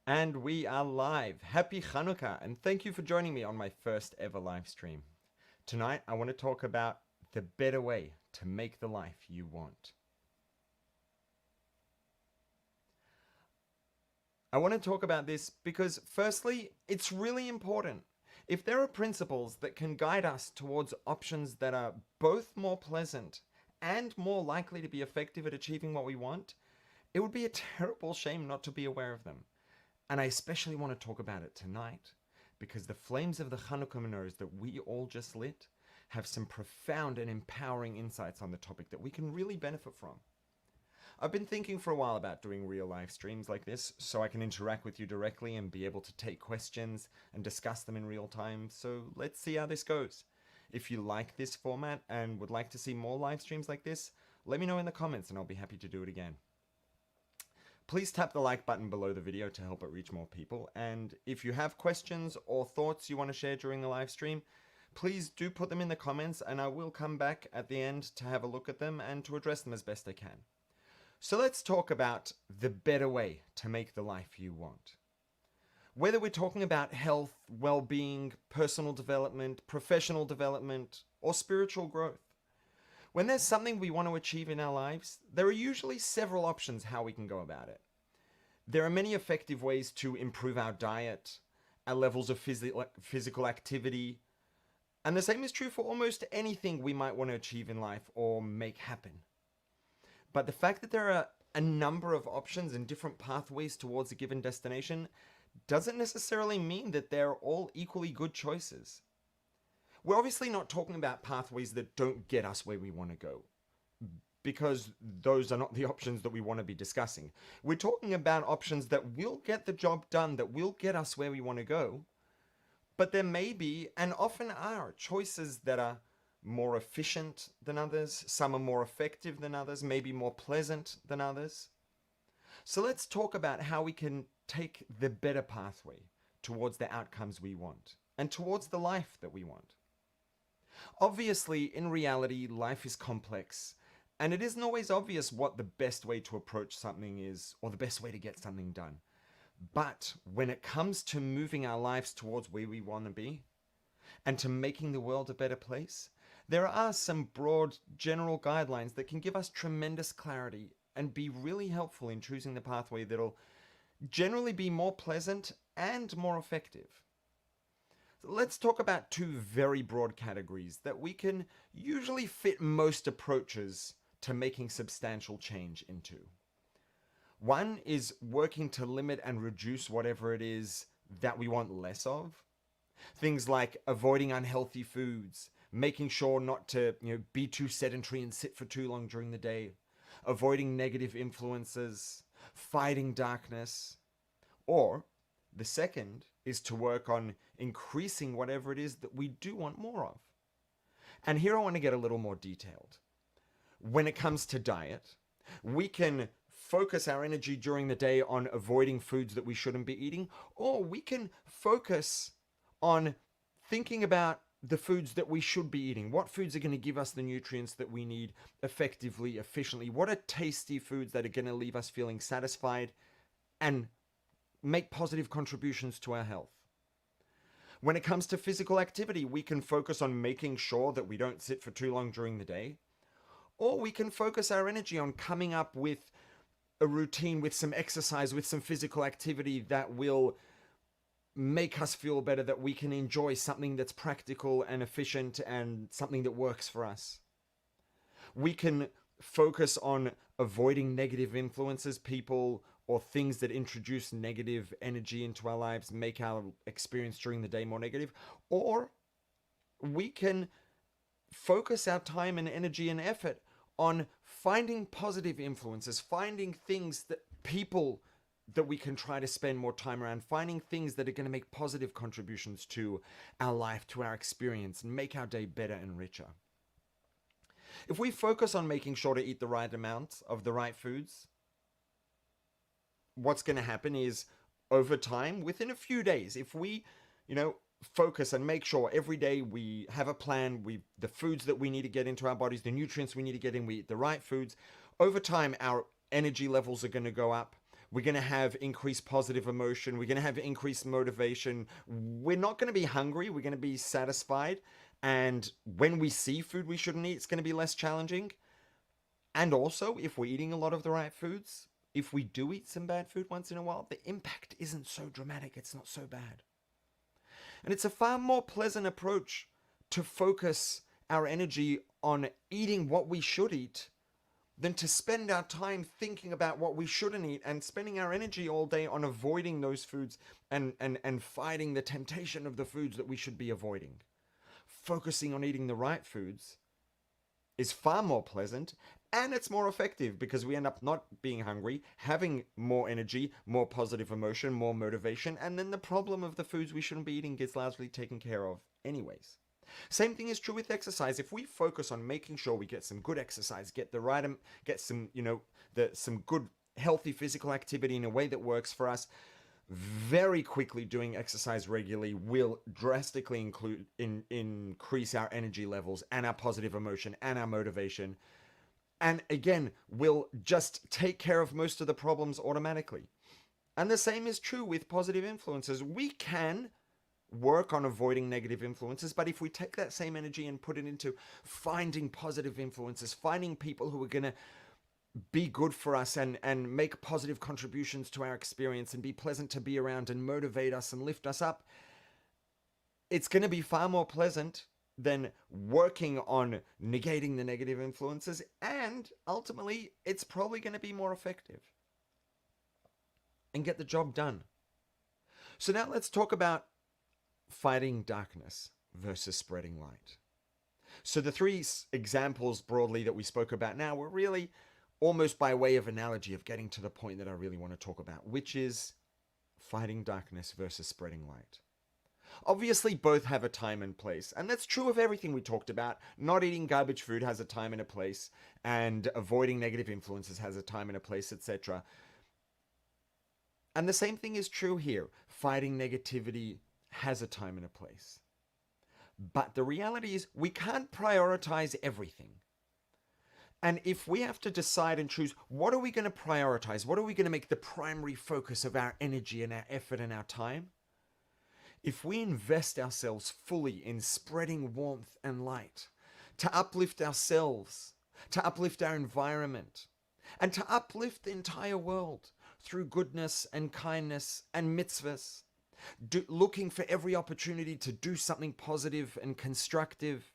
And we are live. Happy Chanukah, and thank you for joining me on my first ever live stream. Tonight, I want to talk about the better way to make the life you want. I want to talk about this because, firstly, it's really important. If there are principles that can guide us towards options that are both more pleasant and more likely to be effective at achieving what we want, it would be a terrible shame not to be aware of them. And I especially want to talk about it tonight because the flames of the Hanukkah menorahs that we all just lit have some profound and empowering insights on the topic that we can really benefit from. I've been thinking for a while about doing real live streams like this so I can interact with you directly and be able to take questions and discuss them in real time. So let's see how this goes. If you like this format and would like to see more live streams like this, let me know in the comments and I'll be happy to do it again. Please tap the like button below the video to help it reach more people. And if you have questions or thoughts you want to share during the live stream, please do put them in the comments and I will come back at the end to have a look at them and to address them as best I can. So let's talk about the better way to make the life you want. Whether we're talking about health, well-being, personal development, professional development, or spiritual growth, when there's something we want to achieve in our lives, there are usually several options how we can go about it. There are many effective ways to improve our diet, our levels of physical activity, and the same is true for almost anything we might want to achieve in life or make happen. But the fact that there are a number of options and different pathways towards a given destination doesn't necessarily mean that they're all equally good choices. We're obviously not talking about pathways that don't get us where we want to go, because those are not the options that we want to be discussing. We're talking about options that will get the job done, that will get us where we want to go, but there may be, and often are, choices that are more efficient than others, some are more effective than others, maybe more pleasant than others. So let's talk about how we can take the better pathway towards the outcomes we want and towards the life that we want. Obviously, in reality, life is complex, and it isn't always obvious what the best way to approach something is or the best way to get something done. But when it comes to moving our lives towards where we want to be and to making the world a better place, there are some broad general guidelines that can give us tremendous clarity and be really helpful in choosing the pathway that'll generally be more pleasant and more effective. Let's talk about two very broad categories that we can usually fit most approaches to making substantial change into. One is working to limit and reduce whatever it is that we want less of. Things like avoiding unhealthy foods, making sure not to be too sedentary and sit for too long during the day, avoiding negative influences, fighting darkness. Or the second is to work on increasing whatever it is that we do want more of. And here I want to get a little more detailed. When it comes to diet, we can focus our energy during the day on avoiding foods that we shouldn't be eating, or we can focus on thinking about the foods that we should be eating. What foods are going to give us the nutrients that we need effectively, efficiently? What are tasty foods that are going to leave us feeling satisfied and make positive contributions to our health? When it comes to physical activity, we can focus on making sure that we don't sit for too long during the day, or we can focus our energy on coming up with a routine, with some exercise, with some physical activity that will make us feel better, that we can enjoy something that's practical and efficient and something that works for us. We can focus on avoiding negative influences, people or things that introduce negative energy into our lives, make our experience during the day more negative. Or we can focus our time and energy and effort on finding positive influences, finding things that people that we can try to spend more time around, finding things that are going to make positive contributions to our life, to our experience, and make our day better and richer. If we focus on making sure to eat the right amount of the right foods, what's going to happen is over time, within a few days, if we, focus and make sure every day we have a plan, the foods that we need to get into our bodies, the nutrients we need to get in, we eat the right foods, over time, our energy levels are going to go up. We're going to have increased positive emotion. We're going to have increased motivation. We're not going to be hungry. We're going to be satisfied. And when we see food we shouldn't eat, it's going to be less challenging. And also, if we're eating a lot of the right foods, if we do eat some bad food once in a while, the impact isn't so dramatic. It's not so bad. And it's a far more pleasant approach to focus our energy on eating what we should eat than to spend our time thinking about what we shouldn't eat and spending our energy all day on avoiding those foods and fighting the temptation of the foods that we should be avoiding. Focusing on eating the right foods is far more pleasant, and it's more effective because we end up not being hungry, having more energy, more positive emotion, more motivation, and then the problem of the foods we shouldn't be eating gets largely taken care of anyways. Same thing is true with exercise. If we focus on making sure we get some good exercise, get some, some good healthy physical activity in a way that works for us, very quickly doing exercise regularly will drastically increase our energy levels and our positive emotion and our motivation. And again, will just take care of most of the problems automatically. And the same is true with positive influences. We can work on avoiding negative influences, but if we take that same energy and put it into finding positive influences, finding people who are going to be good for us and make positive contributions to our experience and be pleasant to be around and motivate us and lift us up, it's going to be far more pleasant than working on negating the negative influences, and ultimately it's probably going to be more effective and get the job done. So now let's talk about fighting darkness versus spreading light. So the three examples broadly that we spoke about now were really almost by way of analogy of getting to the point that I really want to talk about, which is fighting darkness versus spreading light. Obviously, both have a time and place, and that's true of everything we talked about. Not eating garbage food has a time and a place, and avoiding negative influences has a time and a place, etc. And the same thing is true here. Fighting negativity has a time and a place. But the reality is we can't prioritize everything. And if we have to decide and choose, what are we going to prioritize? What are we going to make the primary focus of our energy and our effort and our time? If we invest ourselves fully in spreading warmth and light, to uplift ourselves, to uplift our environment, and to uplift the entire world through goodness and kindness and mitzvahs, looking for every opportunity to do something positive and constructive,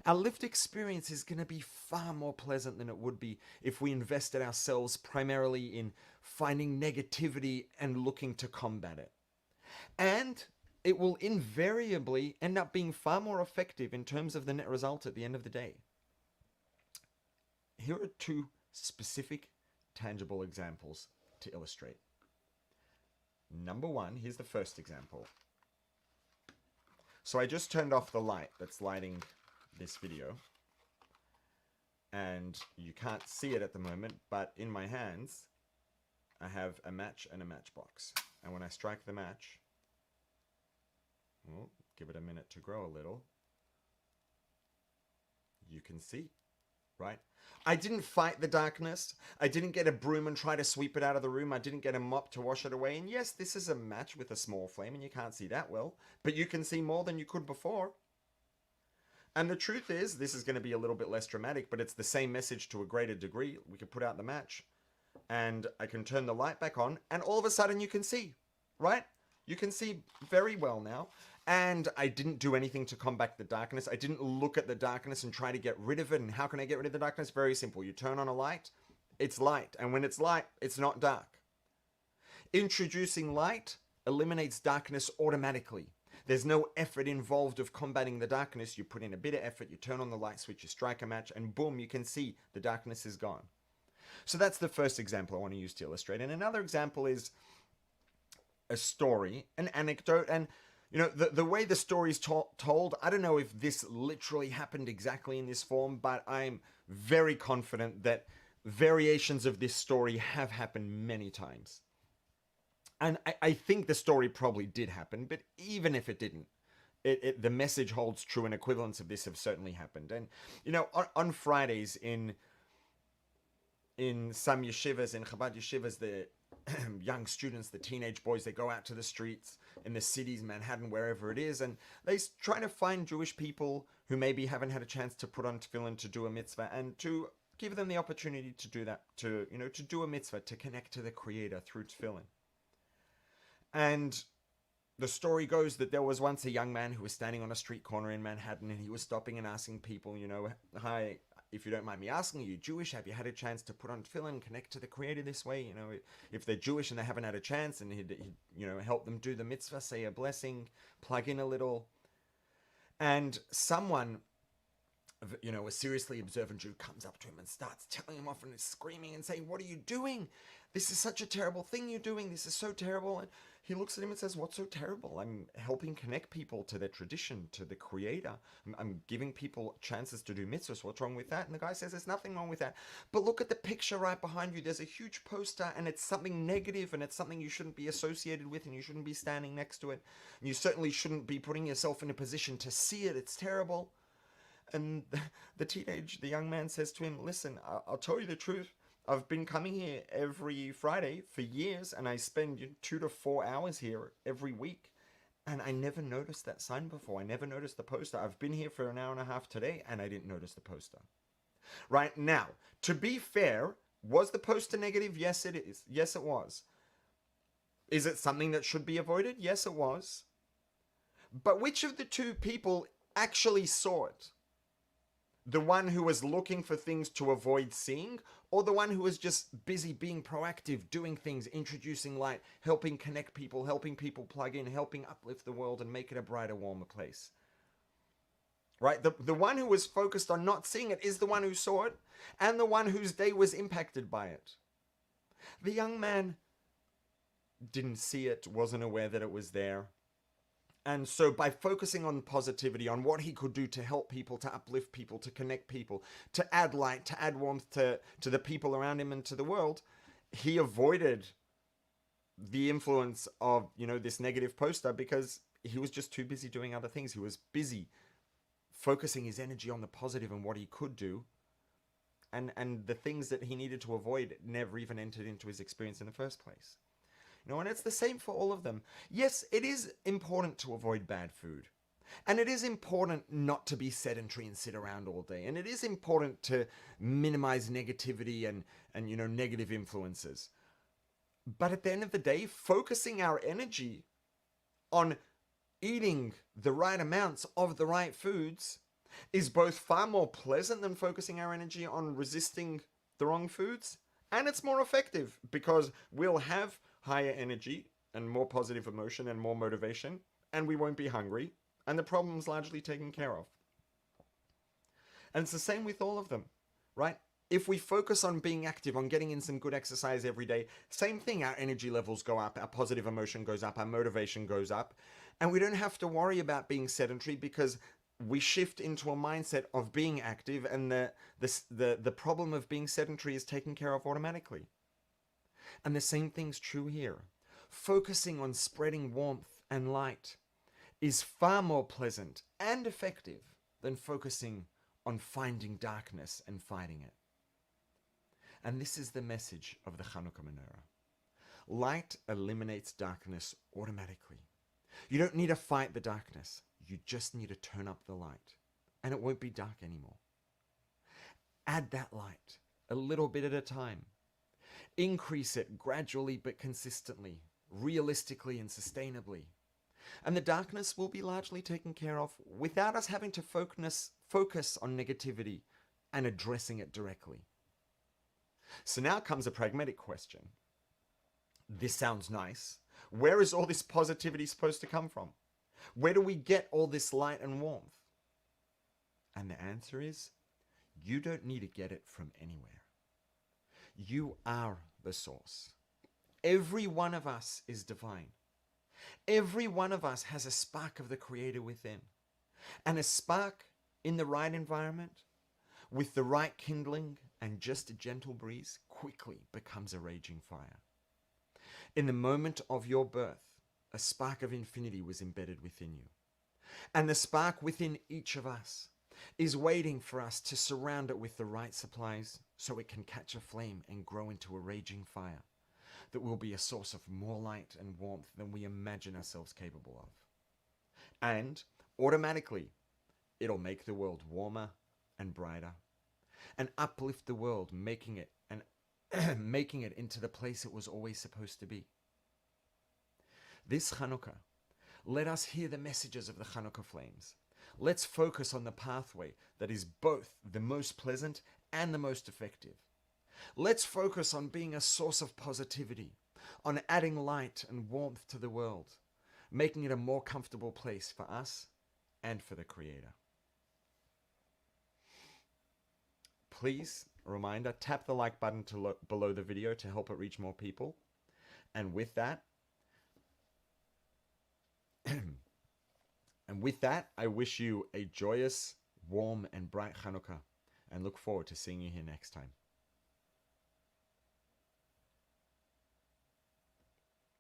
our lived experience is going to be far more pleasant than it would be if we invested ourselves primarily in finding negativity and looking to combat it. And it will invariably end up being far more effective in terms of the net result at the end of the day. Here are two specific, tangible examples to illustrate. Number one, here's the first example. So I just turned off the light that's lighting this video, and you can't see it at the moment, but in my hands I have a match and a matchbox, and when I strike the match, well, give it a minute to grow a little, you can see, right? I didn't fight the darkness. I didn't get a broom and try to sweep it out of the room. I didn't get a mop to wash it away. And yes, this is a match with a small flame and you can't see that well, but you can see more than you could before. And the truth is, this is going to be a little bit less dramatic, but it's the same message to a greater degree. We can put out the match and I can turn the light back on and all of a sudden you can see, right? You can see very well now. And I didn't do anything to combat the darkness. I didn't look at the darkness and try to get rid of it. And how can I get rid of the darkness? Very simple. You turn on a light, it's light. And when it's light, it's not dark. Introducing light eliminates darkness automatically. There's no effort involved of combating the darkness. You put in a bit of effort, you turn on the light switch, you strike a match, and boom, you can see the darkness is gone. So that's the first example I want to use to illustrate. And another example is a story, an anecdote, and you know, the way the story is told, I don't know if this literally happened exactly in this form, but I'm very confident that variations of this story have happened many times. And I think the story probably did happen, but even if it didn't, the message holds true and equivalents of this have certainly happened. And, you know, on Fridays in some yeshivas, in Chabad yeshivas, young students, the teenage boys, they go out to the streets in the cities, Manhattan, wherever it is, and they try to find Jewish people who maybe haven't had a chance to put on tefillin, to do a mitzvah, and to give them the opportunity to do that, to do a mitzvah, to connect to the Creator through tefillin. And the story goes that there was once a young man who was standing on a street corner in Manhattan, and he was stopping and asking people, hi, if you don't mind me asking, are you Jewish? Have you had a chance to put on tefillin, connect to the Creator this way? If they're Jewish and they haven't had a chance, and he'd help them do the mitzvah, say a blessing, plug in a little. And someone, a seriously observant Jew, comes up to him and starts telling him off and is screaming and saying, "What are you doing? This is such a terrible thing you're doing. This is so terrible." And he looks at him and says, "What's so terrible? I'm helping connect people to their tradition, to the Creator. I'm giving people chances to do mitzvahs. What's wrong with that?" And the guy says, "There's nothing wrong with that. But look at the picture right behind you. There's a huge poster, and it's something negative, and it's something you shouldn't be associated with, and you shouldn't be standing next to it. And you certainly shouldn't be putting yourself in a position to see it. It's terrible." And the young man says to him, "Listen, I'll tell you the truth. I've been coming here every Friday for years, and I spend 2 to 4 hours here every week. And I never noticed that sign before. I never noticed the poster. I've been here for an hour and a half today, and I didn't notice the poster." Right now, to be fair, was the poster negative? Yes, it is. Yes, it was. Is it something that should be avoided? Yes, it was. But which of the two people actually saw it? The one who was looking for things to avoid seeing, or the one who was just busy being proactive, doing things, introducing light, helping connect people, helping people plug in, helping uplift the world and make it a brighter, warmer place? Right? The one who was focused on not seeing it is the one who saw it, and the one whose day was impacted by it. The young man didn't see it, wasn't aware that it was there. And so by focusing on positivity, on what he could do to help people, to uplift people, to connect people, to add light, to add warmth to the people around him and to the world, he avoided the influence of, this negative poster because he was just too busy doing other things. He was busy focusing his energy on the positive and what he could do. And the things that he needed to avoid never even entered into his experience in the first place. And it's the same for all of them. Yes, it is important to avoid bad food. And it is important not to be sedentary and sit around all day. And it is important to minimize negativity and negative influences. But at the end of the day, focusing our energy on eating the right amounts of the right foods is both far more pleasant than focusing our energy on resisting the wrong foods. And it's more effective because we'll have higher energy and more positive emotion and more motivation, and we won't be hungry, and the problem's largely taken care of. And it's the same with all of them, right? If we focus on being active, on getting in some good exercise every day, same thing, our energy levels go up, our positive emotion goes up, our motivation goes up, and we don't have to worry about being sedentary because we shift into a mindset of being active, and the problem of being sedentary is taken care of automatically. And the same thing's true here. Focusing on spreading warmth and light is far more pleasant and effective than focusing on finding darkness and fighting it. And this is the message of the Hanukkah menorah. Light eliminates darkness automatically. You don't need to fight the darkness. You just need to turn up the light, and it won't be dark anymore. Add that light a little bit at a time. Increase it gradually but consistently, realistically and sustainably. And the darkness will be largely taken care of without us having to focus on negativity and addressing it directly. So now comes a pragmatic question. This sounds nice. Where is all this positivity supposed to come from? Where do we get all this light and warmth? And the answer is, you don't need to get it from anywhere. You are the source. Every one of us is divine. Every one of us has a spark of the Creator within. And a spark in the right environment, with the right kindling and just a gentle breeze, quickly becomes a raging fire. In the moment of your birth, a spark of infinity was embedded within you. And the spark within each of us is waiting for us to surround it with the right supplies so it can catch a flame and grow into a raging fire. that we'll be a source of more light and warmth than we imagine ourselves capable of. And automatically, it'll make the world warmer and brighter and uplift the world, making it making it into the place it was always supposed to be. This Hanukkah, let us hear the messages of the Hanukkah flames. Let's focus on the pathway that is both the most pleasant and the most effective. Let's focus on being a source of positivity, on adding light and warmth to the world, making it a more comfortable place for us and for the Creator. Please, a reminder, tap the like button below the video to help it reach more people. And with that, I wish you a joyous, warm, and bright Hanukkah, and look forward to seeing you here next time.